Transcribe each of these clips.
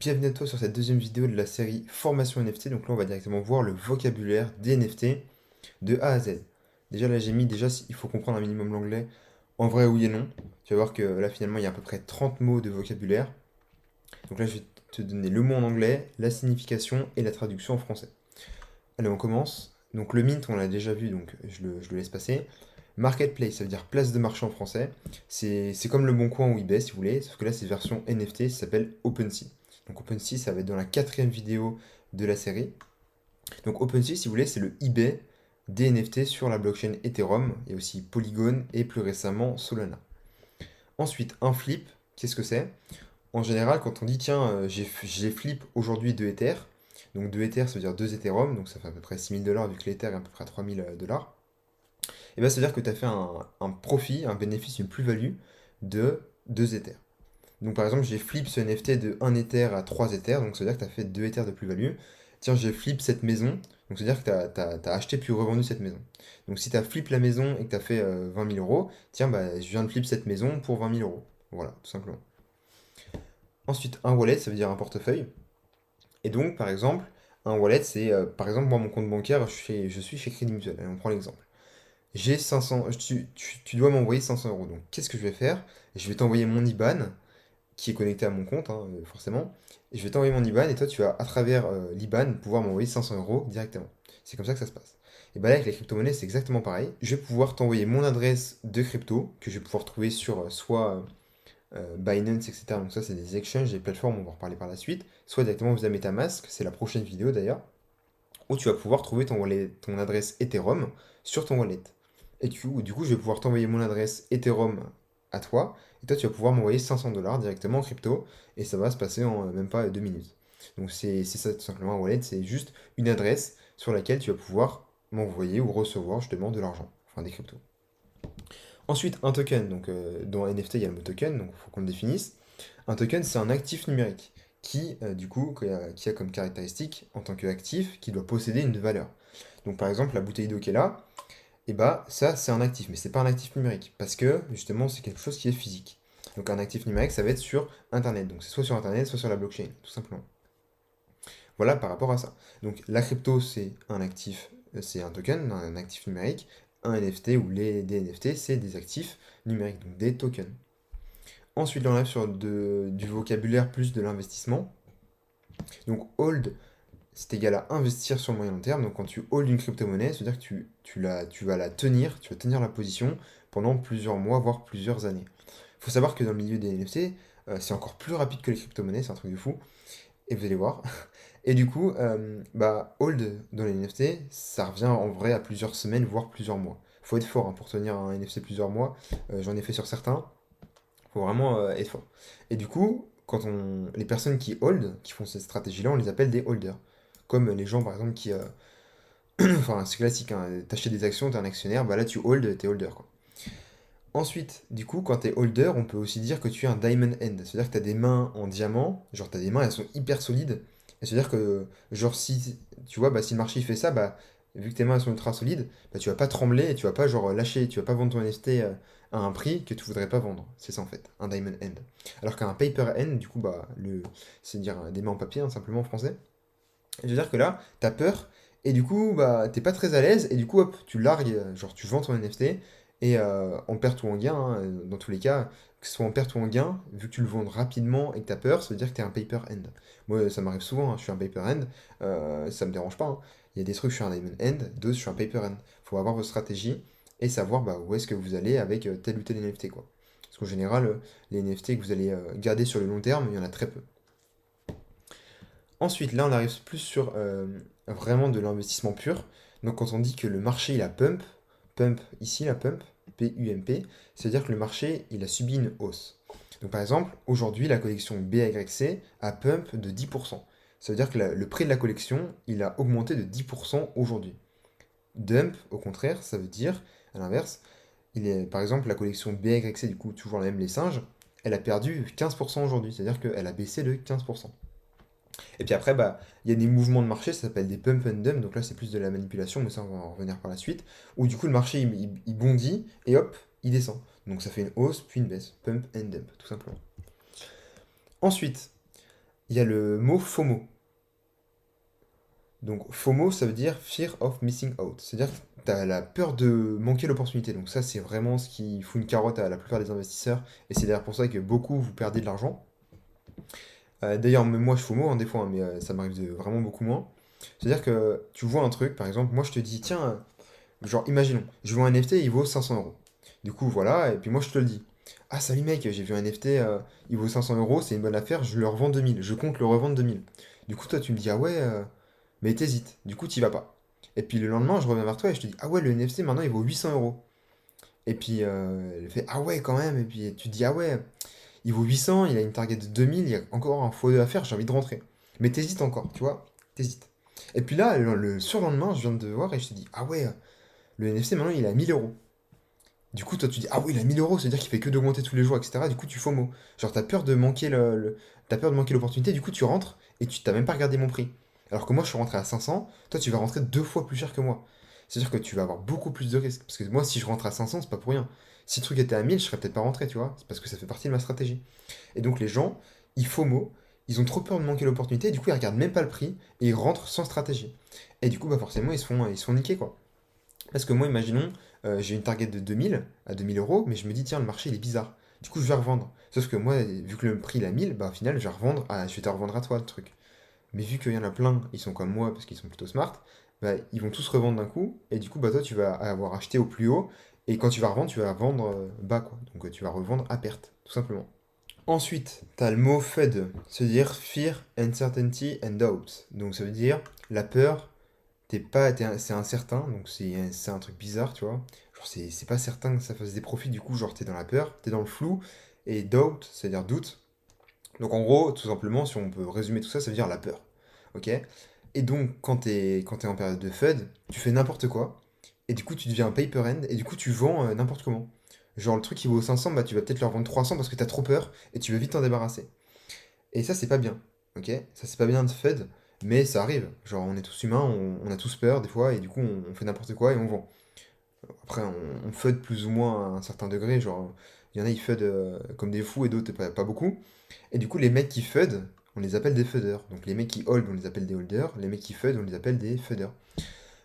Bienvenue à toi sur cette deuxième vidéo de la série Formation NFT. Donc là, on va directement voir le vocabulaire des NFT de A à Z. Déjà, là, il faut comprendre un minimum l'anglais. En vrai, oui et non. Tu vas voir que là, finalement, il y a à peu près 30 mots de vocabulaire. Donc là, je vais te donner le mot en anglais, la signification et la traduction en français. Allez, on commence. Donc le mint, on l'a déjà vu, donc je le laisse passer. Marketplace, ça veut dire place de marché en français. C'est comme le Bon Coin ou eBay, si vous voulez, sauf que là, c'est version NFT, ça s'appelle OpenSea. Donc OpenSea, ça va être dans la quatrième vidéo de la série. Donc OpenSea, si vous voulez, c'est le eBay des NFT sur la blockchain Ethereum, et aussi Polygon et plus récemment Solana. Ensuite, un flip, qu'est-ce que c'est? En général, quand on dit tiens, j'ai flip aujourd'hui 2 Ethers, donc 2 Ethers, ça veut dire 2 Ethereum, donc ça fait à peu près 6 000 $ vu que l'Ether est à peu près à 3 000 $. Et bien, ça veut dire que tu as fait un profit, un bénéfice, une plus-value de 2 Ethers. Donc par exemple, j'ai flip ce NFT de 1 Ether à 3 Ethers, donc ça veut dire que tu as fait 2 Ethers de plus-value. Tiens, j'ai flip cette maison, donc ça veut dire que tu as acheté puis revendu cette maison. Donc si tu as flip la maison et que tu as fait 20 000 euros, tiens, bah, je viens de flip cette maison pour 20 000 euros. Voilà, tout simplement. Ensuite, un wallet, ça veut dire un portefeuille. Et donc, par exemple, un wallet, c'est, par exemple, moi, mon compte bancaire, je suis chez Crédit Mutuel. Allez, on prend l'exemple. J'ai 500, tu dois m'envoyer 500 euros. Donc, qu'est-ce que je vais faire? Je vais t'envoyer mon IBAN, qui est connecté à mon compte, hein, forcément. Et je vais t'envoyer mon IBAN, et toi, tu vas, à travers l'IBAN, pouvoir m'envoyer 500 euros directement. C'est comme ça que ça se passe. Et bah là, avec les crypto-monnaies, c'est exactement pareil. Je vais pouvoir t'envoyer mon adresse de crypto, que je vais pouvoir trouver sur soit Binance, etc. Donc ça, c'est des exchanges, des plateformes, on va en reparler par la suite. Soit directement via MetaMask, c'est la prochaine vidéo d'ailleurs, où tu vas pouvoir trouver ton adresse Ethereum sur ton wallet. Et du coup, je vais pouvoir t'envoyer mon adresse Ethereum à toi, et toi, tu vas pouvoir m'envoyer 500 dollars directement en crypto, et ça va se passer en même pas 2 minutes. Donc c'est ça tout simplement un wallet, c'est juste une adresse sur laquelle tu vas pouvoir m'envoyer ou recevoir justement de l'argent, enfin des cryptos. Ensuite, un token, donc dans NFT, il y a le mot token, donc il faut qu'on le définisse. Un token, c'est un actif numérique qui, du coup, qui a comme caractéristique, en tant qu'actif, qui doit posséder une valeur. Donc par exemple, la bouteille d'eau qui est là, et bah ça, c'est un actif, mais c'est pas un actif numérique, parce que justement, c'est quelque chose qui est physique. Donc un actif numérique, ça va être sur Internet. Donc c'est soit sur Internet, soit sur la blockchain, tout simplement. Voilà par rapport à ça. Donc la crypto, c'est un actif, c'est un token, un actif numérique. Un NFT ou des NFT, c'est des actifs numériques, donc des tokens. Ensuite, là, on arrive sur du vocabulaire plus de l'investissement. Donc, hold, c'est égal à investir sur le moyen long terme. Donc, quand tu hold une crypto-monnaie, c'est-à-dire que tu vas la tenir, tu vas tenir la position pendant plusieurs mois, voire plusieurs années. Il faut savoir que dans le milieu des NFT, c'est encore plus rapide que les crypto-monnaies, c'est un truc de fou. Et vous allez voir. Et du coup, bah, hold dans les NFT, ça revient en vrai à plusieurs semaines, voire plusieurs mois. Faut être fort hein, pour tenir un NFT plusieurs mois. J'en ai fait sur certains. Faut vraiment être fort. Et du coup, les personnes qui hold, qui font cette stratégie-là, on les appelle des holders. Comme les gens, par exemple, qui... enfin, c'est classique, hein, t'achètes des actions, t'es un actionnaire, bah là tu hold, t'es holder, quoi. Ensuite, du coup, quand t'es holder, on peut aussi dire que tu es un diamond hand. C'est-à-dire que t'as des mains en diamant, genre t'as des mains, elles sont hyper solides. Et c'est-à-dire que, genre, si, tu vois, bah, si le marché il fait ça, bah, vu que tes mains elles sont ultra solides, bah, tu vas pas trembler et tu vas pas, genre, lâcher, tu vas pas vendre ton NFT à un prix que tu voudrais pas vendre. C'est ça, en fait, un diamond hand. Alors qu'un paper hand, du coup, bah, c'est-à-dire des mains en papier, hein, simplement en français. Et je veux dire que là, t'as peur, et du coup, bah, t'es pas très à l'aise, et du coup, hop, tu largues, genre, tu vends ton NFT, et en perte ou en gain, hein, dans tous les cas, que ce soit en perte ou en gain, vu que tu le vends rapidement et que t'as peur, ça veut dire que t'es un paper end. Moi, ça m'arrive souvent, hein, je suis un paper end, ça me dérange pas, hein. Il y a des trucs, je suis un diamond end, d'autres, je suis un paper end. Faut avoir votre stratégie, et savoir bah, où est-ce que vous allez avec tel ou tel NFT, quoi. Parce qu'en général, les NFT que vous allez garder sur le long terme, il y en a très peu. Ensuite, là, on arrive plus sur vraiment de l'investissement pur. Donc, quand on dit que le marché, il a pump, pump ici, la pump, P-U-M-P, c'est-à-dire que le marché, il a subi une hausse. Donc, par exemple, aujourd'hui, la collection BYC a pump de 10%. Ça veut dire que le prix de la collection, il a augmenté de 10% aujourd'hui. Dump, au contraire, ça veut dire, à l'inverse, par exemple, la collection BYC, du coup, toujours la même, les singes, elle a perdu 15% aujourd'hui. C'est-à-dire qu'elle a baissé de 15%. Et puis après, bah, il y a des mouvements de marché, ça s'appelle des pump and dump, donc là c'est plus de la manipulation, mais ça on va en revenir par la suite, où du coup le marché il bondit et hop, il descend. Donc ça fait une hausse puis une baisse, pump and dump, tout simplement. Ensuite, il y a le mot FOMO. Donc FOMO, ça veut dire Fear of Missing Out. C'est-à-dire que tu as la peur de manquer l'opportunité. Donc ça, c'est vraiment ce qui fout une carotte à la plupart des investisseurs. Et c'est d'ailleurs pour ça que beaucoup, vous perdez de l'argent. D'ailleurs, même moi, je FOMO, hein, des fois, hein, mais ça m'arrive vraiment beaucoup moins. C'est-à-dire que tu vois un truc, par exemple, moi je te dis, tiens, genre, imaginons, je vois un NFT, il vaut 500 euros. Du coup, voilà, et puis moi je te le dis. Ah, salut mec, j'ai vu un NFT, il vaut 500 euros, c'est une bonne affaire, je le revends 2000, je compte le revendre 2000. Du coup, toi, tu me dis, ah ouais, mais t'hésites, du coup, t'y vas pas. Et puis le lendemain, je reviens vers toi et je te dis, ah ouais, le NFT maintenant il vaut 800 euros. Et puis elle fait, ah ouais, quand même, et puis tu te dis, ah ouais, il vaut 800, il a une target de 2000, il y a encore un x2 à faire, j'ai envie de rentrer. Mais t'hésites encore, tu vois, t'hésites. Et puis là, le surlendemain, je viens de te voir et je te dis, ah ouais, le NFT maintenant il est à 1000 euros. Du coup, toi, tu dis, ah oui, il a 1000 euros, c'est-à-dire qu'il fait que d'augmenter tous les jours, etc. Du coup, tu FOMO. Genre, t'as peur de manquer t'as peur de manquer l'opportunité, du coup, tu rentres et tu t'as même pas regardé mon prix. Alors que moi, je suis rentré à 500, toi, tu vas rentrer 2 fois plus cher que moi. C'est-à-dire que tu vas avoir beaucoup plus de risques. Parce que moi, si je rentre à 500, c'est pas pour rien. Si le truc était à 1000, je serais peut-être pas rentré, tu vois. C'est parce que ça fait partie de ma stratégie. Et donc, les gens, ils FOMO, ils ont trop peur de manquer l'opportunité, du coup, ils regardent même pas le prix et ils rentrent sans stratégie. Et du coup, bah, forcément, ils se font niquer, quoi. Parce que moi, imaginons, j'ai une target de 2000 à 2000 euros, mais je me dis, tiens, le marché, il est bizarre. Du coup, je vais revendre. Sauf que moi, vu que le prix il est à 1000, bah, au final, je vais te revendre à toi le truc. Mais vu qu'il y en a plein, ils sont comme moi, parce qu'ils sont plutôt smart, bah, ils vont tous revendre d'un coup, et du coup, bah, toi, tu vas avoir acheté au plus haut, et quand tu vas revendre, tu vas vendre bas, quoi. Donc, tu vas revendre à perte, tout simplement. Ensuite, tu as le mot FUD, c'est-à-dire Fear, Uncertainty and Doubt. Donc, ça veut dire la peur, c'est incertain, donc c'est un truc bizarre, tu vois. Genre, c'est pas certain que ça fasse des profits, du coup, genre, t'es dans la peur, t'es dans le flou, et doubt, c'est-à-dire doute. Donc, en gros, tout simplement, si on peut résumer tout ça, ça veut dire la peur. Ok? Et donc, quand t'es en période de FUD, tu fais n'importe quoi, et du coup, tu deviens un paper end, et du coup, tu vends n'importe comment. Genre, le truc qui vaut 500, bah, tu vas peut-être leur vendre 300 parce que t'as trop peur, et tu veux vite t'en débarrasser. Et ça, c'est pas bien. Ok? Ça, c'est pas bien de FUD, mais ça arrive. Genre, on est tous humains, on a tous peur des fois, et du coup, on fait n'importe quoi et on vend. Après, on FUD plus ou moins à un certain degré. Genre, il y en a, ils FUD comme des fous et d'autres pas beaucoup. Et du coup, les mecs qui FUD, on les appelle des FUDers. Donc, les mecs qui hold, on les appelle des holders. Les mecs qui FUD, on les appelle des FUDers.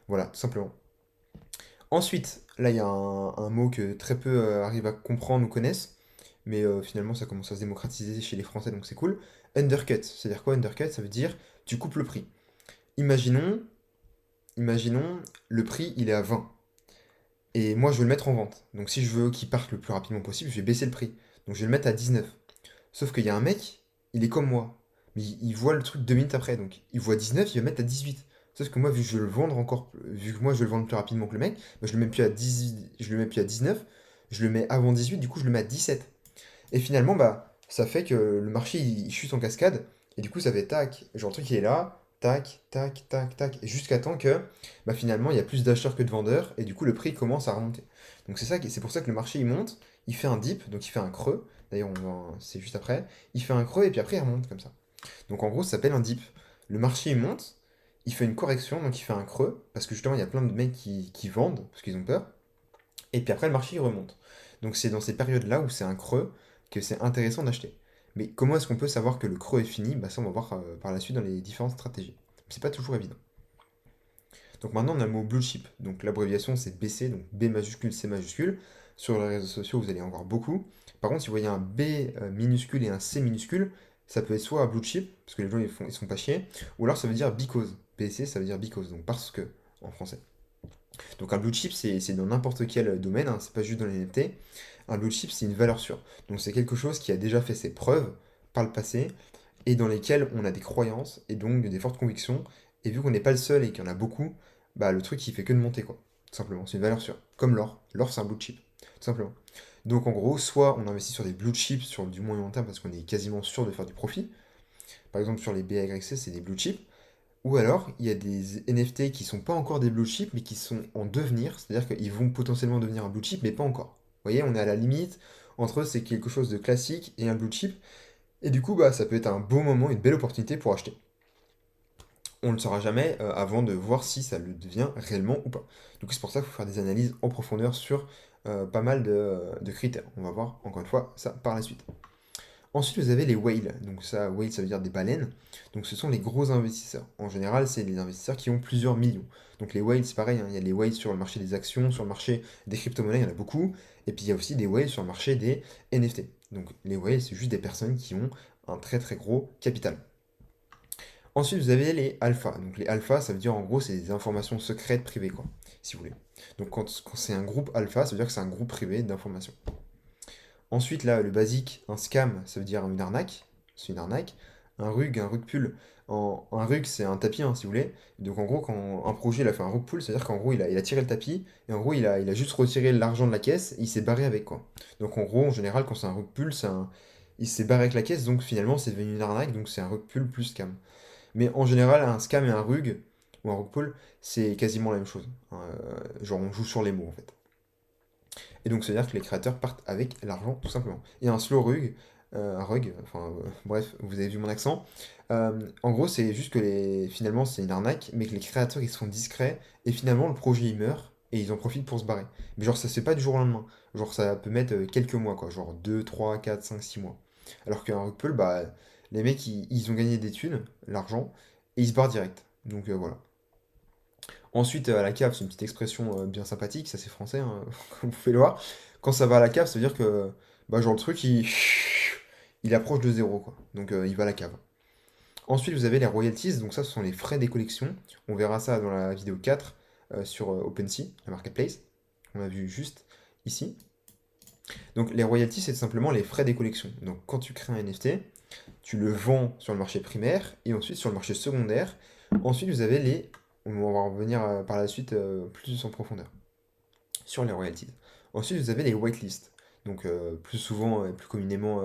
Voilà, tout simplement. Ensuite, là, il y a un mot que très peu arrivent à comprendre ou connaissent. Mais finalement, ça commence à se démocratiser chez les Français, donc c'est cool. Undercut, c'est-à-dire quoi undercut? Ça veut dire tu coupes le prix. Imaginons, imaginons, le prix il est à 20 et moi je veux le mettre en vente. Donc si je veux qu'il parte le plus rapidement possible, je vais baisser le prix. Donc je vais le mettre à 19. Sauf qu'il y a un mec, il est comme moi, mais il voit le truc 2 minutes après, donc il voit 19, il va mettre à 18. Sauf que moi, vu que je veux le vendre encore, vu que moi je veux le vendre plus rapidement que le mec, bah, je le mets plus à 10, je le mets plus à 19, je le mets avant 18, du coup je le mets à 17. Et finalement, bah, ça fait que le marché il chute en cascade, et du coup ça fait tac, genre le truc il est là, tac, tac, tac, tac, et jusqu'à temps que bah, finalement il y a plus d'acheteurs que de vendeurs, et du coup le prix commence à remonter. Donc c'est pour ça que le marché il monte, il fait un dip, donc il fait un creux, d'ailleurs c'est juste après, il fait un creux et puis après il remonte comme ça. Donc en gros ça s'appelle un dip. Le marché il monte, il fait une correction, donc il fait un creux, parce que justement il y a plein de mecs qui vendent, parce qu'ils ont peur, et puis après, le marché, il remonte. Donc c'est dans ces périodes-là où c'est un creux que c'est intéressant d'acheter. Mais comment est-ce qu'on peut savoir que le creux est fini? Bah ça, on va voir par la suite dans les différentes stratégies. C'est pas toujours évident. Donc maintenant, on a le mot blue chip. Donc l'abréviation, c'est BC, donc B majuscule, C majuscule. Sur les réseaux sociaux, vous allez en voir beaucoup. Par contre, si vous voyez un B minuscule et un C minuscule, ça peut être soit un blue chip, parce que les gens ils sont pas chier, ou alors ça veut dire because. BC, ça veut dire because, donc parce que en français. Donc un blue chip, c'est dans n'importe quel domaine, hein, c'est pas juste dans les NFT. Un blue chip, c'est une valeur sûre. Donc c'est quelque chose qui a déjà fait ses preuves par le passé et dans lesquelles on a des croyances et donc des fortes convictions. Et vu qu'on n'est pas le seul et qu'il y en a beaucoup, bah le truc il fait que de monter quoi. Tout simplement, c'est une valeur sûre. Comme l'or. L'or c'est un blue chip. Tout simplement. Donc en gros, soit on investit sur des blue chips sur du moyen long terme parce qu'on est quasiment sûr de faire du profit. Par exemple sur les BAYC, c'est des blue chips. Ou alors, il y a des NFT qui sont pas encore des blue chips, mais qui sont en devenir, c'est-à-dire qu'ils vont potentiellement devenir un blue chip, mais pas encore. Vous voyez, on est à la limite entre c'est quelque chose de classique et un blue chip, et du coup, bah, ça peut être un beau moment, une belle opportunité pour acheter. On ne le saura jamais avant de voir si ça le devient réellement ou pas. Donc c'est pour ça qu'il faut faire des analyses en profondeur sur pas mal de critères. On va voir encore une fois ça par la suite. Ensuite, vous avez les whales. Donc ça, whale, ça veut dire des baleines. Donc ce sont les gros investisseurs. En général, c'est les investisseurs qui ont plusieurs millions. Donc les whales, c'est pareil, hein, il y a les whales sur le marché des actions, sur le marché des crypto-monnaies, il y en a beaucoup. Et puis il y a aussi des whales sur le marché des NFT. Donc les whales, c'est juste des personnes qui ont un très très gros capital. Ensuite, vous avez les alphas. Donc les alphas, ça veut dire en gros, c'est des informations secrètes privées, quoi, si vous voulez. Donc quand c'est un groupe alpha, ça veut dire que c'est un groupe privé d'informations. Ensuite, là, le basique, un scam, ça veut dire une arnaque. C'est une arnaque. Un rug pull. Un rug, c'est un tapis, hein, si vous voulez. Donc en gros, quand un projet il a fait un rug pull, c'est-à-dire qu'en gros, il a tiré le tapis, et en gros, il a juste retiré l'argent de la caisse, et il s'est barré avec, quoi. Donc en gros, en général, quand c'est un rug pull, il s'est barré avec la caisse, donc finalement, c'est devenu une arnaque, donc c'est un rug pull plus scam. Mais en général, un scam et un rug, ou un rug pull, c'est quasiment la même chose. Genre, on joue sur les mots, en fait. Et donc, c'est-à-dire que les créateurs partent avec l'argent, tout simplement. Et un slow rug, bref, vous avez vu mon accent. En gros, c'est juste que finalement, c'est une arnaque, mais que les créateurs, ils sont discrets, et finalement, le projet, il meurt, et ils en profitent pour se barrer. Mais genre, ça se fait pas du jour au lendemain. Genre, ça peut mettre quelques mois, quoi. Genre 2 3 4 5 6 mois. Alors qu'un rug pull, bah, les mecs, ils ont gagné des thunes, l'argent, et ils se barrent direct. Donc, voilà. Ensuite, à la cave, c'est une petite expression bien sympathique, ça c'est français, hein, comme vous pouvez le voir. Quand ça va à la cave, ça veut dire que bah, genre le truc il approche de zéro, quoi. Donc il va à la cave. Ensuite, vous avez les royalties, donc ça ce sont les frais des collections. On verra ça dans la vidéo 4 sur OpenSea, la marketplace. On a vu juste ici. Donc les royalties, c'est simplement les frais des collections. Donc quand tu crées un NFT, tu le vends sur le marché primaire et ensuite sur le marché secondaire. Ensuite, vous avez les. On va revenir par la suite plus en profondeur sur les royalties. Ensuite, vous avez les whitelists. Donc, plus souvent et plus communément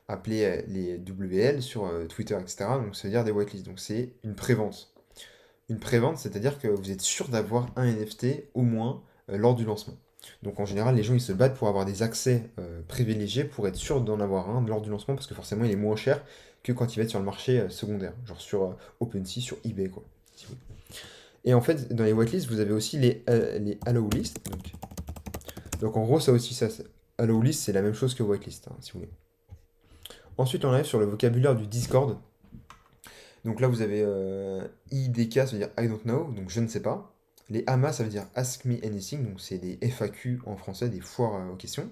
appelés les WL sur Twitter, etc. Donc, ça veut dire des whitelists. Donc, c'est une prévente. Une prévente, c'est-à-dire que vous êtes sûr d'avoir un NFT au moins lors du lancement. Donc en général, les gens ils se battent pour avoir des accès privilégiés pour être sûr d'en avoir un lors du lancement parce que forcément il est moins cher que quand il va être sur le marché secondaire, genre sur OpenSea, sur eBay quoi. Si vous voulez. Et en fait, dans les whitelists, vous avez aussi les allow lists. Donc en gros, ça aussi, allow list, c'est la même chose que whitelist, hein, si vous voulez. Ensuite, on arrive sur le vocabulaire du Discord. Donc là, vous avez IDK, ça veut dire I don't know, donc je ne sais pas. Les AMA, ça veut dire Ask Me Anything, donc c'est des FAQ en français, des foires aux questions.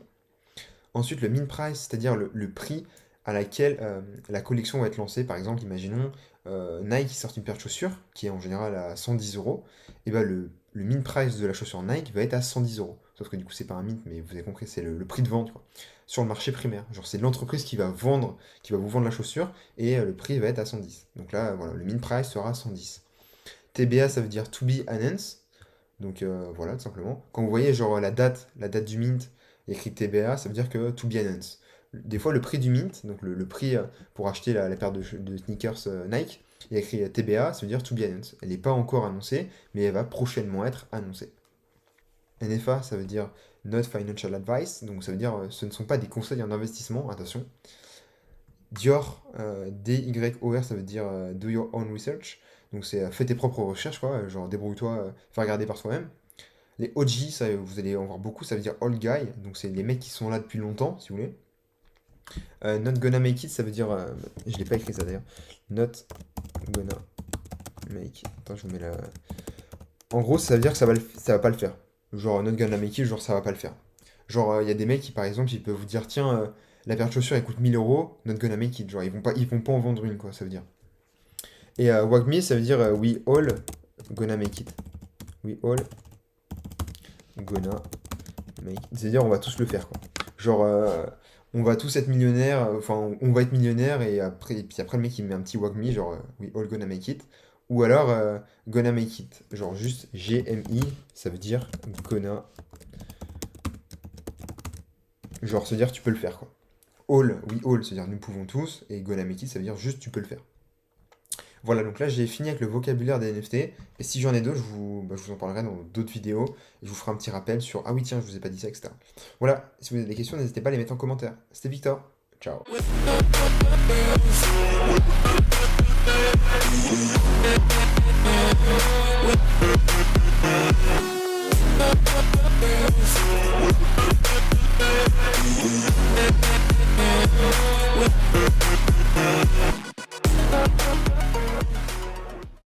Ensuite, le min price, c'est-à-dire le prix à laquelle la collection va être lancée. Par exemple, imaginons Nike qui sort une paire de chaussures, qui est en général à 110 euros. Et ben le min price de la chaussure Nike va être à 110 euros. Sauf que du coup, c'est pas un mint, mais vous avez compris, c'est le prix de vente quoi, sur le marché primaire. Genre, c'est l'entreprise qui va vous vendre la chaussure, et le prix va être à 110. Donc là, voilà, le min price sera 110. TBA, ça veut dire to be announced. Donc voilà, tout simplement. Quand vous voyez genre la date du mint, écrit TBA, ça veut dire que to be announced. Des fois, le prix du mint, donc le prix pour acheter la paire de sneakers Nike, il y a écrit TBA, ça veut dire to be announced. Elle n'est pas encore annoncée, mais elle va prochainement être annoncée. NFA, ça veut dire Not Financial Advice, donc ça veut dire ce ne sont pas des conseils en investissement, attention. Dior, DYOR, ça veut dire Do Your Own Research, donc c'est fais tes propres recherches, quoi, genre débrouille-toi, fais regarder par toi-même. Les OG, ça, vous allez en voir beaucoup, ça veut dire Old Guy, donc c'est les mecs qui sont là depuis longtemps, si vous voulez. Not Gonna Make It, ça veut dire. Je l'ai pas écrit ça d'ailleurs. Not Gonna Make It. Attends, je vous mets la. En gros, ça veut dire que ça va pas le faire. Genre, Not Gonna Make It, genre, ça va pas le faire. Genre, il y a des mecs qui, par exemple, ils peuvent vous dire tiens, la paire de chaussures elle coûte 1000 euros, Not Gonna Make It. Genre, ils vont pas en vendre une, quoi, ça veut dire. Et WAGMI, ça veut dire We all gonna make it. We all gonna make it. C'est-à-dire, on va tous le faire, quoi. Genre, on va tous être millionnaires, enfin, on va être millionnaire, et puis après, le mec, il met un petit WAGMI, genre, We all gonna make it. Ou alors, gonna make it. Genre, juste GMI, ça veut dire gonna. Genre, se dire tu peux le faire, quoi. All, we all, c'est-à-dire nous pouvons tous, et gonna make it, ça veut dire juste tu peux le faire. Voilà, donc là j'ai fini avec le vocabulaire des NFT, et si j'en ai d'autres, je vous en parlerai dans d'autres vidéos, et je vous ferai un petit rappel sur ah oui tiens, je vous ai pas dit ça, etc. Voilà, si vous avez des questions, n'hésitez pas à les mettre en commentaire. C'était Victor, ciao.